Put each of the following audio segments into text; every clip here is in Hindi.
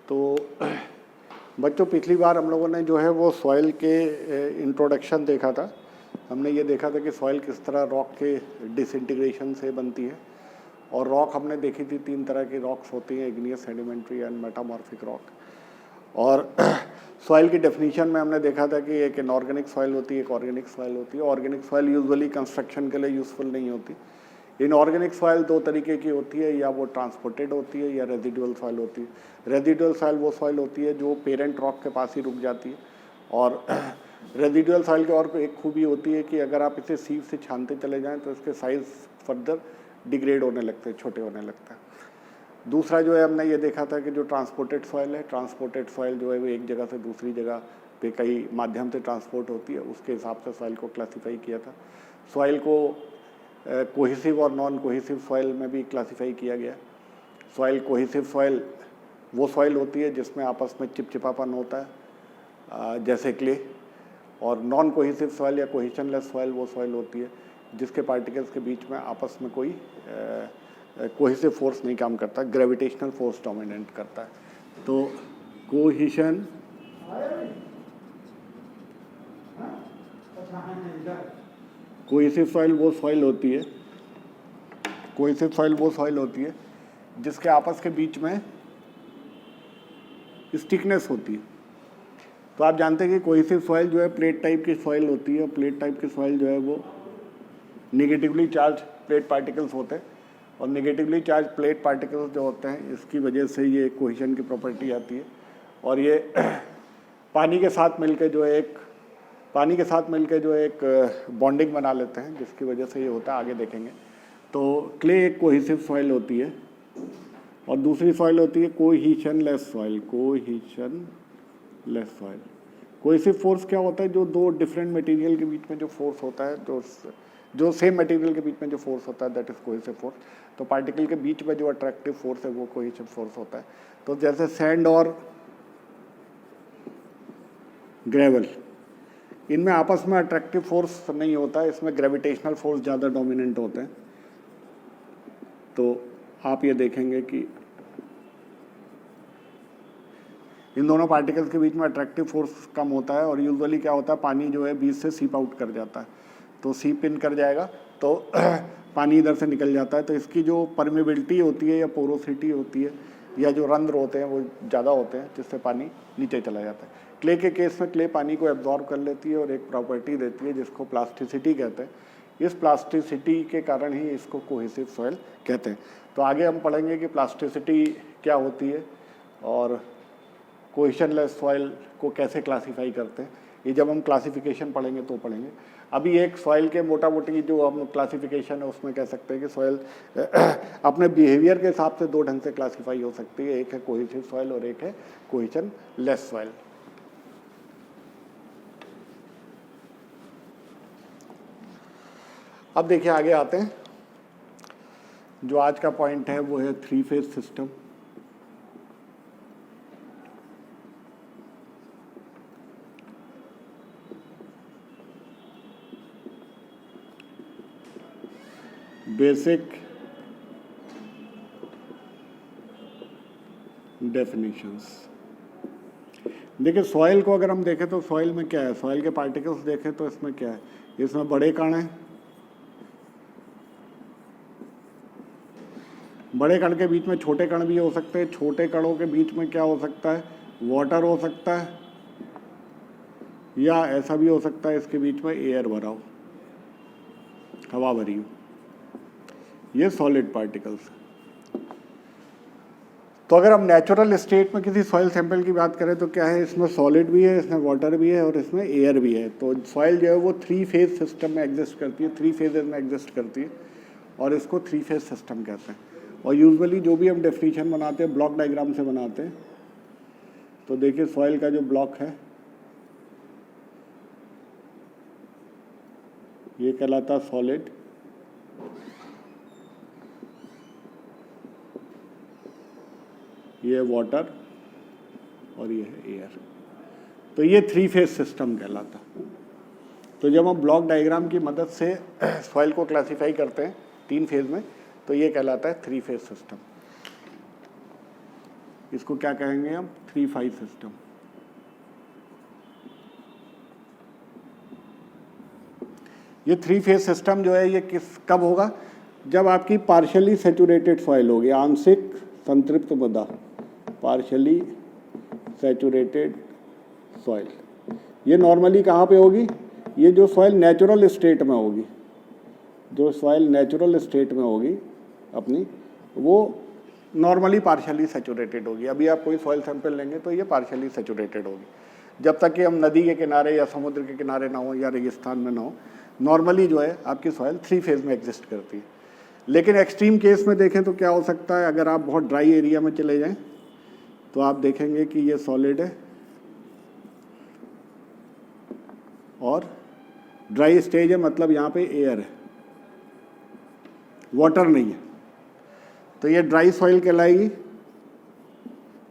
तो बच्चों पिछली बार हम लोगों ने जो है वो सॉइल के इंट्रोडक्शन देखा था। हमने ये देखा था कि सॉइल किस तरह रॉक के डिसइंटीग्रेशन से बनती है, और रॉक हमने देखी थी 3 तरह की रॉक्स होती हैं, igneous, sedimentary and metamorphic rock. और सॉइल की डेफिनेशन में हमने देखा था कि एक इनऑर्गेनिक सॉइल होती है, एक ऑर्गेनिक सॉइल होती है। ऑर्गेनिक सॉइल यूजुअली कंस्ट्रक्शन के लिए यूज़फुल नहीं होती। इनऑर्गेनिक सॉइल 2 तरीके की होती है, या वो ट्रांसपोर्टेड होती है या रेजिडुअल सॉइल होती है। रेजिडुअल सॉइल वो सॉइल होती है जो पेरेंट रॉक के पास ही रुक जाती है, और रेजिडुअल सॉइल की और एक खूबी होती है कि अगर आप इसे सीव से छानते चले जाएं तो इसके साइज़ फर्दर डिग्रेड होने लगते हैं, छोटे होने लगते हैं। दूसरा जो है हमने ये देखा था कि जो ट्रांसपोर्टेड सॉइल है, ट्रांसपोर्टेड सॉइल जो है वो एक जगह से दूसरी जगह पे कई माध्यम से ट्रांसपोर्ट होती है, उसके हिसाब से सॉइल को क्लासीफाई किया था। सॉइल को कोहेसिव और नॉन कोहेसिव सॉइल में भी क्लासीफाई किया गया। सॉइल कोहेसिव सॉइल वो सॉइल होती है जिसमें आपस में चिपचिपापन होता है, जैसे क्ले। और नॉन कोहेसिव सॉइल या कोहेशनलेस सॉइल वो सॉइल होती है जिसके पार्टिकल्स के बीच में आपस में कोई कोहेसिव फोर्स नहीं काम करता, ग्रेविटेशनल फोर्स डोमिनेट करता है। तो कोहेशन कोहेसिव सॉइल वो सॉइल होती है, कोहेसिव सॉइल वो सॉइल होती है जिसके आपस के बीच में स्टिकनेस होती है। तो आप जानते हैं कि कोहेसिव सॉइल जो है प्लेट टाइप की सॉइल होती है। प्लेट टाइप की सॉइल जो है वो नेगेटिवली चार्ज प्लेट पार्टिकल्स होते हैं, और नेगेटिवली चार्ज प्लेट पार्टिकल्स जो होते हैं इसकी वजह से ये कोहेशन की प्रॉपर्टी आती है। और ये पानी के साथ मिलकर जो एक बॉन्डिंग बना लेते हैं, जिसकी वजह से ये होता है, आगे देखेंगे। तो क्ले एक कोहेसिव सॉइल होती है, और दूसरी सॉइल होती है कोहेशनलेस सॉइल। कोहेशनलेस सॉइल, कोहेसिव फोर्स क्या होता है? जो 2 डिफरेंट मटेरियल के बीच में जो फोर्स होता है, जो सेम मटेरियल के बीच में जो फोर्स होता है, दैट इज कोहेसिव फोर्स। तो पार्टिकल के बीच में जो अट्रैक्टिव फोर्स है वो कोहेसिव फोर्स होता है। तो जैसे सैंड और ग्रेवल, इनमें आपस में अट्रैक्टिव फोर्स नहीं होता है, इसमें ग्रेविटेशनल फोर्स ज़्यादा डोमिनेंट होते हैं। तो आप ये देखेंगे कि इन दोनों पार्टिकल्स के बीच में अट्रैक्टिव फोर्स कम होता है, और यूजुअली क्या होता है, पानी जो है बीच से सीप आउट कर जाता है। तो सीप इन कर जाएगा तो पानी इधर से निकल जाता है। तो इसकी जो परमेबिलिटी होती है या पोरोसिटी होती है, या जो रंध्र होते हैं वो ज़्यादा होते हैं, जिससे पानी नीचे चला जाता है। क्ले के केस में क्ले पानी को एब्जॉर्ब कर लेती है और एक प्रॉपर्टी देती है जिसको प्लास्टिसिटी कहते हैं। इस प्लास्टिसिटी के कारण ही इसको कोहेसिव सॉइल कहते हैं। तो आगे हम पढ़ेंगे कि प्लास्टिसिटी क्या होती है और कोहेशनलेस सॉइल को कैसे क्लासीफाई करते हैं। ये जब हम क्लासिफिकेशन पढ़ेंगे तो पढ़ेंगे। अभी एक सॉइल के मोटा मोटी जो हम क्लासिफिकेशन है उसमें कह सकते हैं कि सॉइल अपने बिहेवियर के हिसाब से 2 ढंग से क्लासीफाई हो सकती है। एक है कोहेसिव सॉइल और एक है कोहेशनलेस सॉइल। अब देखिए आगे आते हैं। जो आज का पॉइंट है वो है 3 फेज सिस्टम। Basic definitions. देखिए सॉइल को अगर हम देखें तो सॉइल में क्या है, सॉइल के पार्टिकल्स देखें तो इसमें क्या है, इसमें बड़े कण हैं। बड़े कण के बीच में छोटे कण भी हो सकते हैं। छोटे कणों के बीच में क्या हो सकता है, वाटर हो सकता है, या ऐसा भी हो सकता है इसके बीच में एयर भरा हो, हवा भरी हो। ये सॉलिड पार्टिकल्स। तो अगर हम नेचुरल स्टेट में किसी सॉइल सैंपल की बात करें तो क्या है, इसमें सॉलिड भी है, इसमें वाटर भी है और इसमें एयर भी है। तो सॉइल जो है वो 3 फेज सिस्टम में एग्जिस्ट करती है, 3 फेजेज में एग्जिस्ट करती है, और इसको 3 फेज सिस्टम कहते हैं। और यूजुअली जो भी हम डेफिनेशन बनाते हैं ब्लॉक डायग्राम से बनाते हैं। तो देखिए सॉइल का जो ब्लॉक है ये कहलाता है सॉलिड, ये है वाटर और ये है एयर। तो ये 3 फेज सिस्टम कहलाता। तो जब हम ब्लॉक डायग्राम की मदद से सॉइल को क्लासीफाई करते हैं 3 फेज में, तो ये कहलाता है 3 फेज सिस्टम। इसको क्या कहेंगे हम, 3-5 सिस्टम। ये 3 फेज सिस्टम जो है ये कब होगा, जब आपकी पार्शियली सैचुरेटेड सॉइल होगी, आंशिक संतृप्त मृदा, पार्शियली सैचुरेटेड सॉइल। ये नॉर्मली कहाँ पे होगी, ये जो सॉइल नेचुरल स्टेट में होगी, जो सॉइल नेचुरल स्टेट में होगी अपनी, वो नॉर्मली पार्शियली सैचुरेटेड होगी। अभी आप कोई सॉइल सैंपल लेंगे तो ये पार्शियली सैचुरेटेड होगी। जब तक कि हम नदी के किनारे या समुद्र के किनारे ना हो या रेगिस्तान में ना हो, नॉर्मली जो है आपकी सॉइल 3 फेज में एग्जिस्ट करती है। लेकिन एक्सट्रीम केस में देखें तो क्या हो सकता है, अगर आप बहुत ड्राई एरिया में चले जाएं तो आप देखेंगे कि ये सॉलिड है और ड्राई स्टेज है, मतलब यहाँ पे एयर है, वाटर नहीं है, तो ये ड्राई सॉइल कहलाएगी।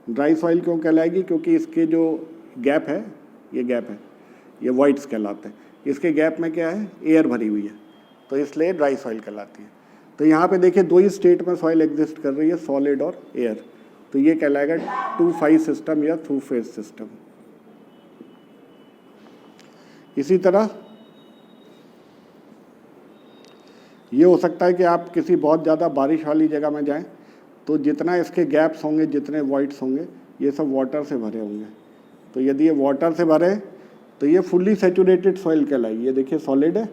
ड्राई सॉइल क्यों कहलाएगी, क्योंकि इसके जो गैप है, ये गैप है, ये वॉइड्स कहलाते हैं, इसके गैप में क्या है, एयर भरी हुई है, तो इसलिए ड्राई सॉइल कहलाती है। तो यहाँ पे देखिए 2 ही स्टेट में सॉइल एग्जिस्ट कर रही है, सॉलिड और एयर, तो ये कहलाएगा 2-5 सिस्टम या 2 फेज सिस्टम। इसी तरह ये हो सकता है कि आप किसी बहुत ज़्यादा बारिश वाली जगह में जाएं तो जितना इसके गैप्स होंगे, जितने वॉइड्स होंगे, ये सब वाटर से भरे होंगे। तो यदि ये वाटर से भरे तो ये फुल्ली सैचुरेटेड सॉइल कहलाएगी। ये देखिए सॉलिड है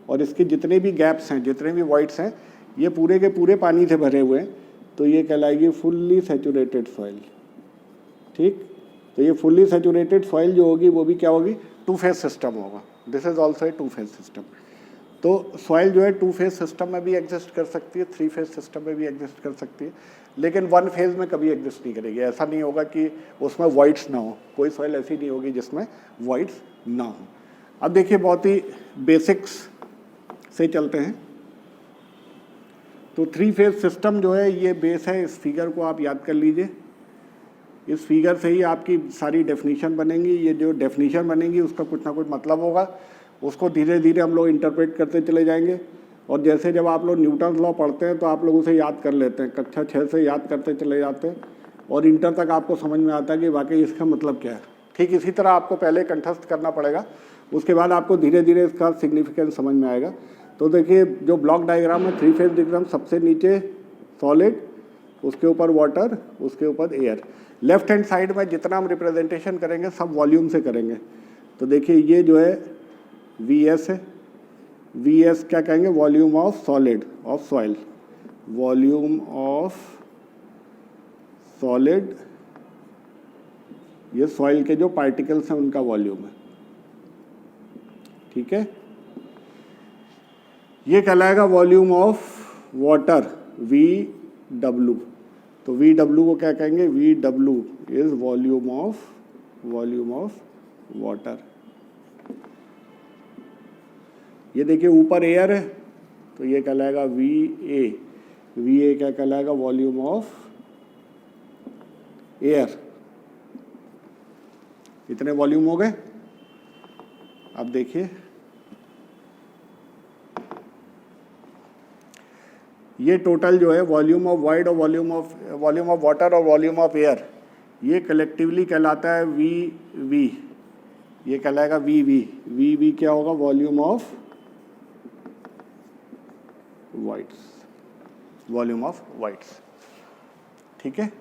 और इसके जितने भी गैप्स हैं, जितने भी वॉइड्स हैं, ये पूरे के पूरे पानी से भरे हुए हैं, तो ये कहलाएगी फुल्ली सैचुरेटेड सॉइल। ठीक, तो ये फुल्ली सैचुरेटेड सॉइल जो होगी वो भी क्या होगी, 2 फेज सिस्टम होगा। This is also a 2 phase system. तो सॉइल जो है 2 फेज सिस्टम में भी एग्जिस्ट कर सकती है, 3 फेज सिस्टम में भी एग्जिस्ट कर सकती है, लेकिन 1 फेज में कभी एग्जिस्ट नहीं करेगी। ऐसा नहीं होगा कि उसमें वॉइड्स ना हो, कोई सॉइल ऐसी नहीं होगी जिसमें वॉइड्स ना हो। अब देखिए बहुत ही बेसिक्स से चलते हैं। तो 3 फेज सिस्टम जो है ये बेस है, इस फिगर को आप याद कर लीजिए। इस फिगर से ही आपकी सारी डेफिनीशन बनेंगी। ये जो डेफिनीशन बनेंगी उसका कुछ ना कुछ मतलब होगा, उसको धीरे धीरे हम लोग इंटरप्रेट करते चले जाएंगे। और जैसे जब आप लोग न्यूटन लॉ पढ़ते हैं तो आप लोग उसे याद कर लेते हैं, कक्षा 6 से याद करते चले जाते हैं और इंटर तक आपको समझ में आता है कि वाकई इसका मतलब क्या है। ठीक इसी तरह आपको पहले कंठस्थ करना पड़ेगा, उसके बाद आपको धीरे धीरे इसका सिग्निफिकेंस समझ में आएगा। तो देखिए जो ब्लॉक डायग्राम है, 3 फेज डायग्राम, सबसे नीचे सॉलिड, उसके ऊपर वाटर, उसके ऊपर एयर। लेफ्ट हैंड साइड में जितना हम रिप्रेजेंटेशन करेंगे सब वॉल्यूम से करेंगे। तो देखिए ये जो है VS है, VS क्या कहेंगे, volume of solid of soil, volume of solid, ये सॉइल के जो पार्टिकल्स हैं उनका वॉल्यूम है। ठीक है, ये कहलाएगा वॉल्यूम ऑफ वाटर, VW। तो VW को क्या कहेंगे, VW is volume of water. ये देखिए ऊपर एयर है तो ये कहलाएगा VA क्या कहलाएगा, वॉल्यूम ऑफ एयर। इतने वॉल्यूम हो गए। अब देखिए ये टोटल जो है वॉल्यूम ऑफ वाइड और वॉल्यूम ऑफ वाटर और वॉल्यूम ऑफ एयर, ये कलेक्टिवली कहलाता है VV। ये कहलाएगा VV क्या होगा, वॉल्यूम ऑफ वाइड्स। ठीक है,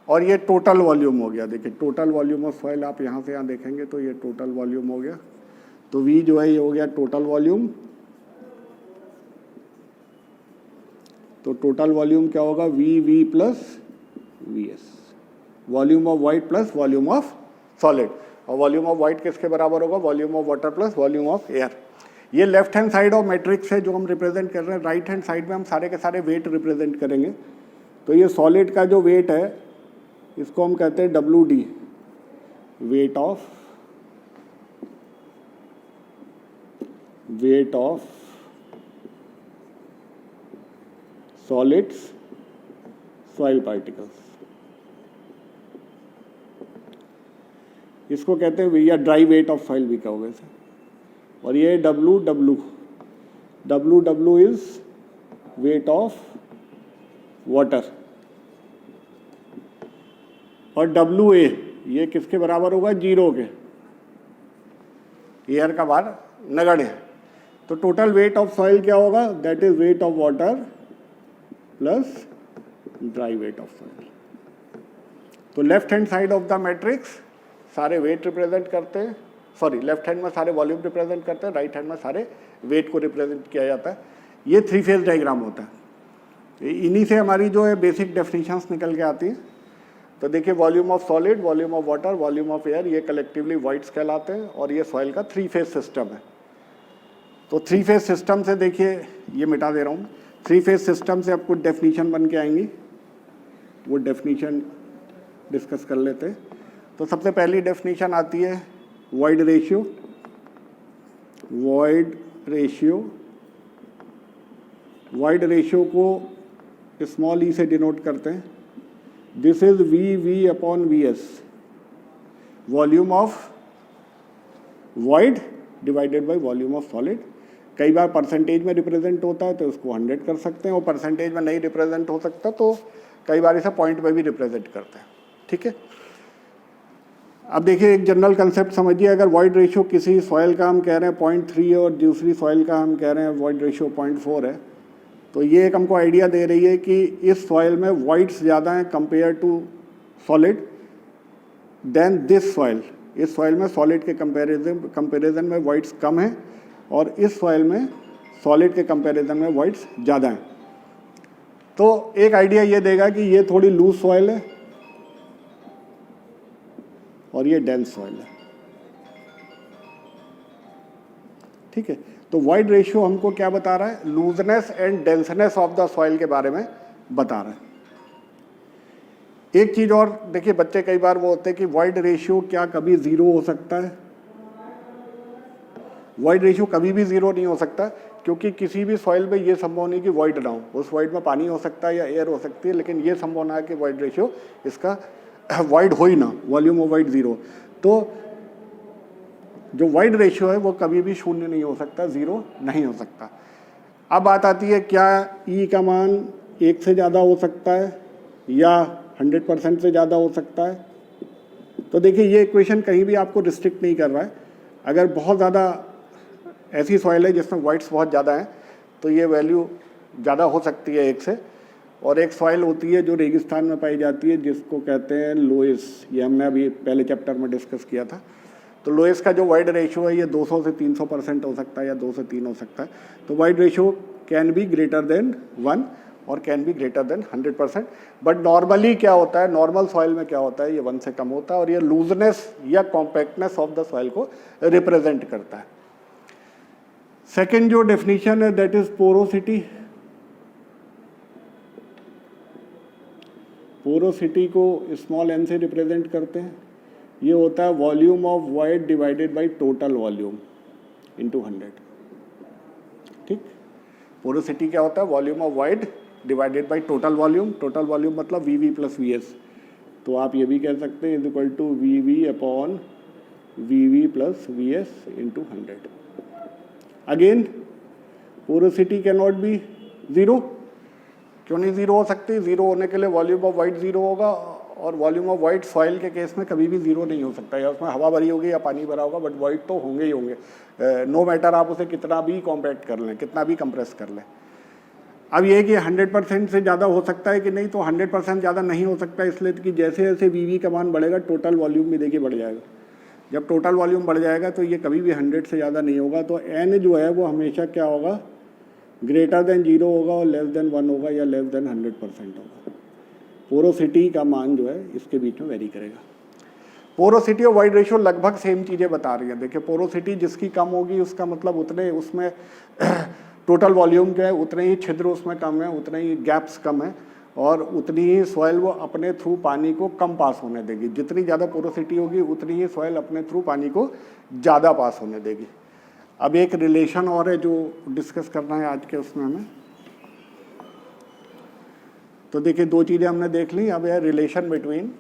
और ये टोटल वॉल्यूम हो गया। देखिए टोटल वॉल्यूम ऑफ सॉइल आप यहाँ से यहाँ देखेंगे तो ये टोटल वॉल्यूम हो गया। तो V जो है ये हो गया टोटल वॉल्यूम। तो टोटल वॉल्यूम क्या होगा, VV plus VS, volume of void plus volume of solid. और वॉल्यूम ऑफ वाइड किसके बराबर होगा, volume of water plus volume of air. ये left hand side of matrix है जो हम रिप्रेजेंट कर रहे हैं। राइट हैंड साइड में हम सारे के सारे वेट रिप्रेजेंट करेंगे। तो ये सॉलिड का जो वेट है इसको हम कहते हैं WD, weight of solids soil particles, इसको कहते हैं, या ड्राई वेट ऑफ सॉइल भी कहोगे इसे। और ये WW is weight of water. और WA ये किसके बराबर होगा, 0 के, एयर का भार नगण्य है। तो टोटल वेट ऑफ सॉइल क्या होगा, that is weight of water plus dry weight of soil. तो left hand side of the matrix सारे वेट रिप्रेजेंट करते हैं, सॉरी लेफ्ट हैंड में सारे वॉल्यूम रिप्रेजेंट करते हैं, राइट हैंड में सारे वेट को रिप्रेजेंट किया जाता है। ये 3 फेज डायग्राम होता है। इन्हीं से हमारी जो है बेसिक डेफिनेशंस निकल के आती हैं। तो देखिए volume of solid, volume of water, volume of air, ये कलेक्टिवली वॉइड्स कहलाते हैं और ये सॉइल का 3 फेज सिस्टम है। तो 3 फेज सिस्टम से देखिए, ये मिटा दे रहा हूँ, 3 फेज सिस्टम से आपको डेफिनेशन बन के आएंगी, वो डेफिनेशन डिस्कस कर लेते हैं। तो सबसे पहली डेफिनेशन आती है void ratio. Void ratio, void ratio को स्मॉल ई से डिनोट करते हैं। This is V upon V S, volume of void divided by volume of solid. कई बार परसेंटेज में रिप्रेजेंट होता है तो उसको 100 कर सकते हैं, और परसेंटेज में नहीं रिप्रेजेंट हो सकता तो कई बार इसे पॉइंट में भी रिप्रेजेंट करते हैं। ठीक है, अब देखिए एक जनरल कंसेप्ट समझिए। अगर वॉइड रेशियो किसी सॉइल का हम कह रहे हैं 0.3 और दूसरी सॉइल का हम कह रहे हैं वॉइड रेशियो 0.4 है, तो ये एक हमको आइडिया दे रही है कि इस सॉइल में वॉइड्स ज़्यादा हैं compare to solid then this soil. इस सॉइल में सॉलिड के कंपेरिजन में वॉइड्स कम हैं और इस सॉइल में सॉलिड के कंपेरिजन में वॉइड्स ज़्यादा हैं। तो एक आइडिया ये देगा कि ये थोड़ी लूज सॉइल है और ये डेंस सॉइल है। ठीक है, तो वॉइड रेशियो हमको क्या बता रहा है, looseness and denseness of the soil के बारे में बता रहा है। एक चीज और देखिए, बच्चे कई बार वो होते हैं कि वॉइड रेशियो क्या कभी 0 हो सकता है। वॉइड रेशियो कभी भी 0 नहीं हो सकता, क्योंकि किसी भी सॉइल में ये संभव नहीं कि वॉइड ना हो। उस वॉइड में पानी हो सकता है या एयर हो सकती है, लेकिन ये संभव ना है कि वॉइड रेशियो इसका वॉइड हो ही ना, वॉल्यूम ऑफ वॉइड 0। तो जो वॉइड रेशियो है वो कभी भी 0 नहीं हो सकता, 0 नहीं हो सकता। अब बात आती है क्या ई का मान 1 से ज़्यादा हो सकता है या 100% से ज़्यादा हो सकता है। तो देखिए ये इक्वेशन कहीं भी आपको रिस्ट्रिक्ट नहीं कर रहा है। अगर बहुत ज़्यादा ऐसी सॉइल है जिसमें वॉइड्स बहुत ज़्यादा हैं तो ये वैल्यू ज़्यादा हो सकती है 1 से। और एक सॉइल होती है जो रेगिस्तान में पाई जाती है जिसको कहते हैं लोएस, ये हमने अभी पहले चैप्टर में डिस्कस किया था। तो लोएस का जो वॉइड रेशियो है ये 200 से 300% हो सकता है या 2 से 3 हो सकता है। तो void ratio can be greater than 1 और can be greater than 100%। But normally क्या होता है, नॉर्मल सॉइल में क्या होता है, ये 1 से कम होता है और ये लूजनेस या कॉम्पैक्टनेस ऑफ द सॉइल को रिप्रेजेंट करता है। सेकेंड जो डेफिनेशन है दैट इज पोरोसिटी। पोरोसिटी को स्मॉल n से रिप्रेजेंट करते हैं। ये होता है volume of void divided by total volume into 100। ठीक, पोरोसिटी क्या होता है, volume of void divided by total volume. Total volume मतलब वी प्लस वी एस। तो आप ये भी कह सकते हैं is equal to V upon we plus V S into 100। Again porosity can not be 0। क्यों नहीं 0 हो सकती, 0 होने के लिए वॉल्यूम ऑफ वाइड 0 होगा और वॉल्यूम ऑफ वाइड सॉइल के केस में कभी भी 0 नहीं हो सकता। या उसमें हवा भरी होगी या पानी भरा होगा, बट वाइड तो होंगे ही होंगे, नो मैटर आप उसे कितना भी कॉम्पैक्ट कर लें, कितना भी कंप्रेस कर लें। अब ये कि 100% से ज़्यादा हो सकता है कि नहीं, तो 100% ज़्यादा नहीं हो सकता, इसलिए कि जैसे जैसे वी का मान बढ़ेगा टोटल वॉल्यूम भी देखिए बढ़ जाएगा। जब टोटल वॉल्यूम बढ़ जाएगा तो ये कभी भी 100 से ज़्यादा नहीं होगा। तो n जो है वो हमेशा क्या होगा, ग्रेटर देन 0 होगा और लेस देन 1 होगा या लेस देन 100% होगा। पोरोसिटी का मान जो है इसके बीच में वेरी करेगा। पोरोसिटी और वाइड रेशियो लगभग सेम चीज़ें बता रही है। देखिए पोरोसिटी जिसकी कम होगी उसका मतलब उतने उसमें टोटल वॉल्यूम क्या है, उतने ही छिद्र उसमें कम है, उतने ही गैप्स कम है और उतनी ही सॉइल वो अपने थ्रू पानी को कम पास होने देगी। जितनी ज़्यादा पोरोसिटी होगी उतनी ही सॉइल अपने थ्रू पानी को ज़्यादा पास होने देगी। अब एक रिलेशन और है जो डिस्कस करना है आज के उसमें हमें। तो देखिए 2 चीज़ें हमने देख ली। अब है relation between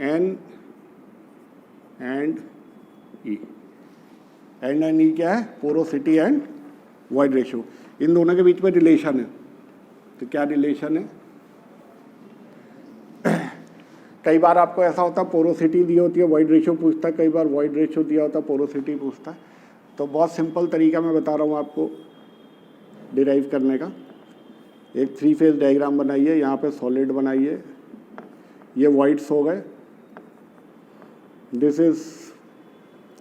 N and E। And N E क्या है, पोरोसिटी एंड वॉइड रेशियो, इन दोनों के बीच में रिलेशन है। तो क्या रिलेशन है, कई बार आपको ऐसा होता है पोरोसिटी दी होती है, वॉइड रेशियो पूछता है, कई बार वॉइड रेशियो दिया होता है, पोरोसिटी पूछता है। तो बहुत सिंपल तरीका मैं बता रहा हूँ आपको डिराइव करने का। एक 3 फेज डायग्राम बनाइए, यहाँ पे सॉलिड बनाइए, ये वॉइड्स हो गए, दिस इज,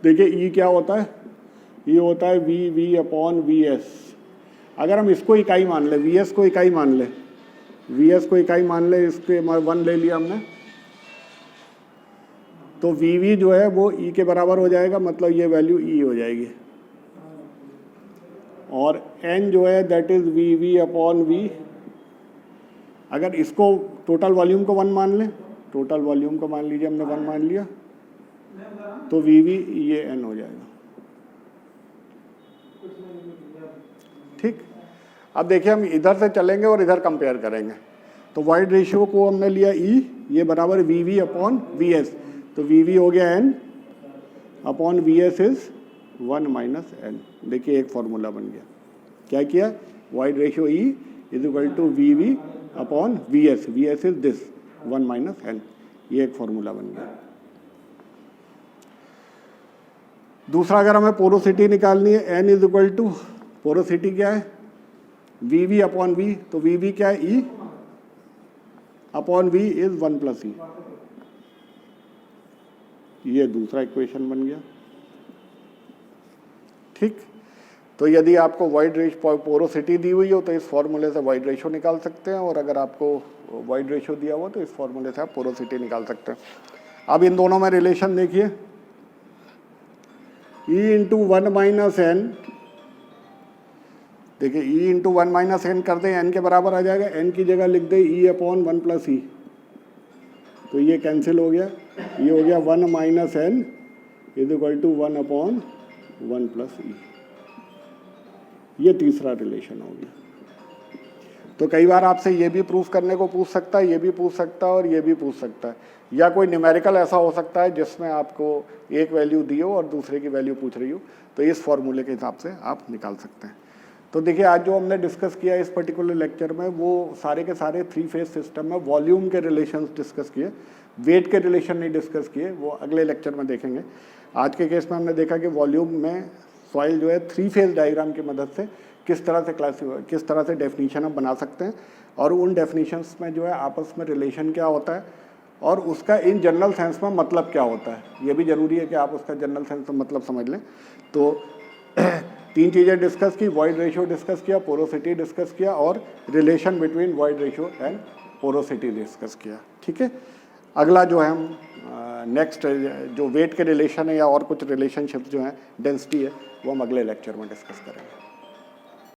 देखिए ई क्या होता है, ये होता है V V upon V S. अगर हम इसको इकाई मान ले, वी एस को इकाई मान ले, वी एस को इकाई मान ले, इसके 1 ले लिया हमने, तो वी वी जो है वो ई के बराबर हो जाएगा, मतलब ये वैल्यू ई हो जाएगी। और एन जो है that is V V upon V. अगर इसको टोटल वॉल्यूम को 1 मान लें, टोटल वॉल्यूम को मान लीजिए हमने 1 मान लिया, तो वी वी ये एन हो जाएगा। ठीक, अब देखिए हम इधर से चलेंगे और इधर कंपेयर करेंगे। तो वॉइड रेशियो को हमने लिया ई, ये बराबर V V upon V S, तो वी वी हो गया N upon V S is 1 minus N. देखिए एक फॉर्मूला बन गया, क्या किया, void ratio E is equal to V V upon V S is this 1 minus N, ये एक फॉर्मूला बन गया। दूसरा, अगर हमें पोरोसिटी निकालनी है, n is equal to, porosity क्या है, वी वी अपॉन वी, तो वी वी क्या है, e upon V is 1 plus e, ये दूसरा इक्वेशन बन गया। ठीक, तो यदि आपको वॉइड रेशियो पोरोसिटी दी हुई हो तो इस फॉर्मूले से वॉइड रेशियो निकाल सकते हैं, और अगर आपको वॉइड रेशियो दिया हुआ तो इस फॉर्मूले से आप पोरोसिटी निकाल सकते हैं। अब इन दोनों में रिलेशन देखिए, E इंटू 1 माइनस एन, देखिए E इंटू 1 माइनस एन कर दें, एन के बराबर आ जाएगा, एन की जगह लिख दे E अपॉन 1 प्लस ई, तो ये कैंसिल हो गया, ये हो गया 1 minus n is equal to 1 upon 1 plus e, ये तीसरा रिलेशन हो गया। तो कई बार आपसे ये भी प्रूफ करने को पूछ सकता है, ये भी पूछ सकता है और ये भी पूछ सकता है, या कोई न्यूमेरिकल ऐसा हो सकता है जिसमें आपको एक वैल्यू दी हो और दूसरे की वैल्यू पूछ रही हो, तो इस फॉर्मूले के हिसाब से आप निकाल सकते हैं। तो देखिए आज जो हमने डिस्कस किया इस पर्टिकुलर लेक्चर में, वो सारे के सारे 3 फेज सिस्टम में वॉल्यूम के रिलेशंस डिस्कस किए, वेट के रिलेशन नहीं डिस्कस किए, वो अगले लेक्चर में देखेंगे। आज के केस में हमने देखा कि वॉल्यूम में सॉइल जो है 3 फेज डायग्राम की मदद से किस तरह से डेफिनीशन हम बना सकते हैं, और उन डेफिनीशंस में जो है आपस में रिलेशन क्या होता है और उसका इन जनरल सेंस में मतलब क्या होता है। ये भी ज़रूरी है कि आप उसका जनरल सेंस में मतलब समझ लें। तो 3 चीज़ें डिस्कस की, वॉइड रेशियो डिस्कस किया, पोरोसिटी डिस्कस किया, और relation between void ratio and porosity discuss किया। ठीक है, अगला जो है हम नेक्स्ट जो वेट के रिलेशन है या और कुछ रिलेशनशिप जो हैं डेंसिटी है, वो हम अगले लेक्चर में डिस्कस करेंगे।